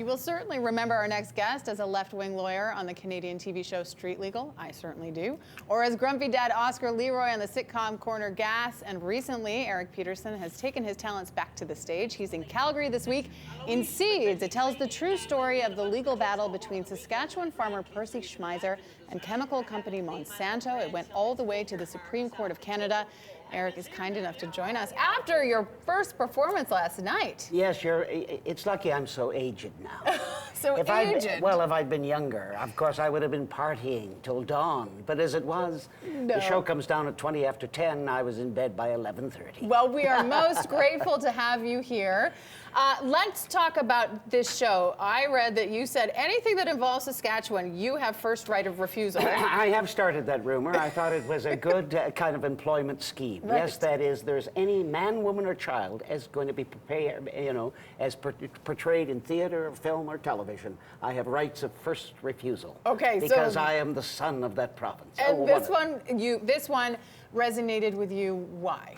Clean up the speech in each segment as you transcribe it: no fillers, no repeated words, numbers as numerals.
You will certainly remember our next guest as a left-wing lawyer on the Canadian TV show Street Legal, I certainly do, or as grumpy dad Oscar Leroy on the sitcom Corner Gas, and recently Eric Peterson has taken his talents back to the stage. He's in Calgary this week in Seeds. It tells the true story of the legal battle between Saskatchewan farmer Percy Schmeiser and chemical company Monsanto. It went all the way to the Supreme Court of Canada. Eric is kind enough to join us after your first performance last night. Yes, it's lucky I'm so aged now. If I'd been younger, of course, I would have been partying till dawn. But as it was, the show comes down at 20 after 10. I was in bed by 11:30. Well, we are most grateful to have you here. Let's talk about this show. I read that you said anything that involves Saskatchewan, you have first right of refusal. I have started that rumor. I thought it was a good kind of employment scheme. Right. Yes, that is, there's any man, woman, or child as going to be prepared, as portrayed in theater, film, or television. I have rights of first refusal. Okay, because I am the son of that province. And this one resonated with you. Why?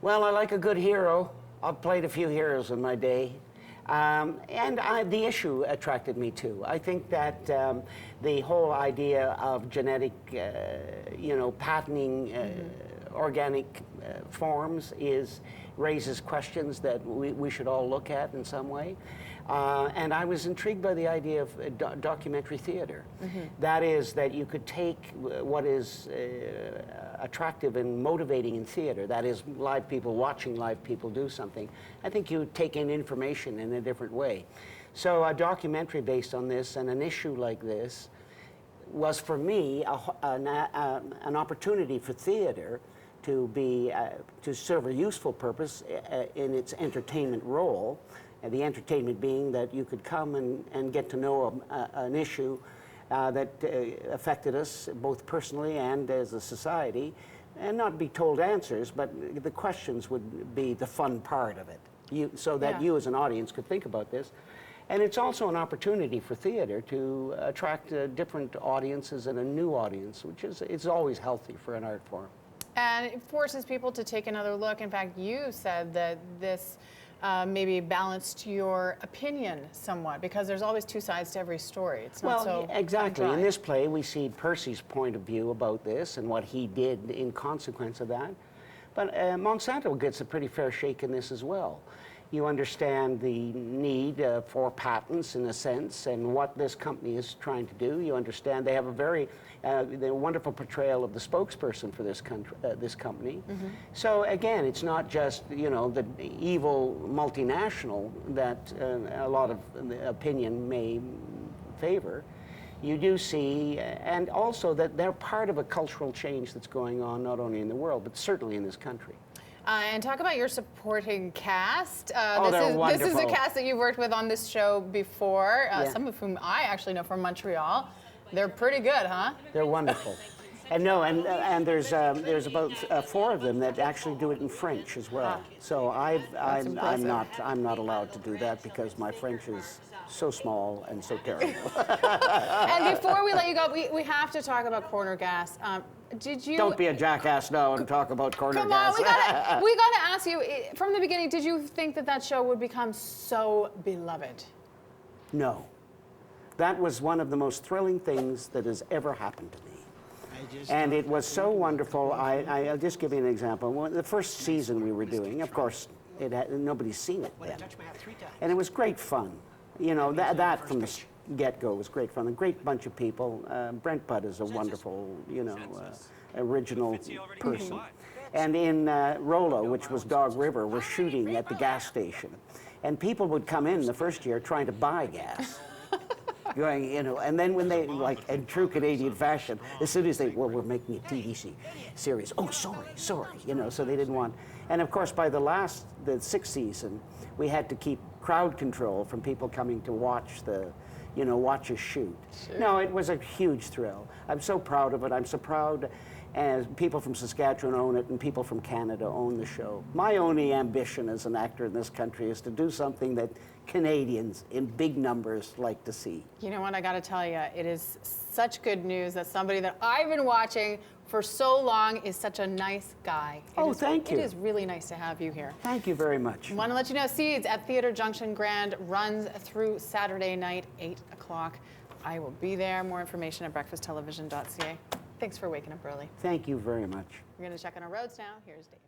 Well, I like a good hero. I've played a few heroes in my day. The issue attracted me too. I think that the whole idea of genetic, patenting organic forms raises questions that we should all look at in some way. And I was intrigued by the idea of documentary theater. That is, that you could take what is attractive and motivating in theater, that is live people watching live people do something. I think you take in information in a different way. So a documentary based on this and an issue like this was for me an opportunity for theater to serve a useful purpose in its entertainment role. And the entertainment being that you could come and get to know an issue that affected us both personally and as a society, and not be told answers, but the questions would be the fun part of it, so that you as an audience could think about this. And it's also an opportunity for theater to attract different audiences and a new audience, which is always healthy for an art form. And it forces people to take another look. In fact, you said that this maybe balanced your opinion somewhat, because there's always two sides to every story. It's not so exactly. dry. In this play, we see Percy's point of view about this and what he did in consequence of that. But Monsanto gets a pretty fair shake in this as well. You understand the need for patents, in a sense, and what this company is trying to do. You understand they have a very wonderful portrayal of the spokesperson for this company. So again, it's not just the evil multinational that a lot of the opinion may favor. You do see, and also that they're part of a cultural change that's going on not only in the world, but certainly in this country. And talk about your supporting cast. This is a cast that you've worked with on this show before, some of whom I actually know from Montreal. They're pretty good, huh? They're wonderful. And there's about 4 of them that actually do it in French as well. So I'm not allowed to do that because my French is so small and so terrible. And before we let you go, we have to talk about Corner Gas. Did you? Don't be a jackass now and talk about Corner Gas. Come on, we gotta ask you from the beginning. Did you think that show would become so beloved? No, that was one of the most thrilling things that has ever happened to me. And it was so wonderful. I'll just give you an example. The first season we were doing, of course, nobody's seen it then. And it was great fun. That from the get-go was great fun. A great bunch of people. Brent Budd is a wonderful, original person. And in Rollo, which was Dog River, we're shooting at the gas station. And people would come in the first year trying to buy gas. Going, and then when they, like in true Canadian fashion, as soon as we're making a TV series, oh, sorry, so they didn't want. And of course, by the 6th season, we had to keep crowd control from people coming to watch watch us shoot. Sure. No, it was a huge thrill. I'm so proud of it. I'm so proud as people from Saskatchewan own it and people from Canada own the show. My only ambition as an actor in this country is to do something that Canadians in big numbers like to see. You know what, I gotta tell you, it is such good news that somebody that I've been watching for so long, is such a nice guy. Thank you. It is really nice to have you here. Thank you very much. I want to let you know, Seeds at Theatre Junction Grand runs through Saturday night, 8 o'clock. I will be there. More information at breakfasttelevision.ca. Thanks for waking up early. Thank you very much. We're going to check on our roads now. Here's Dave.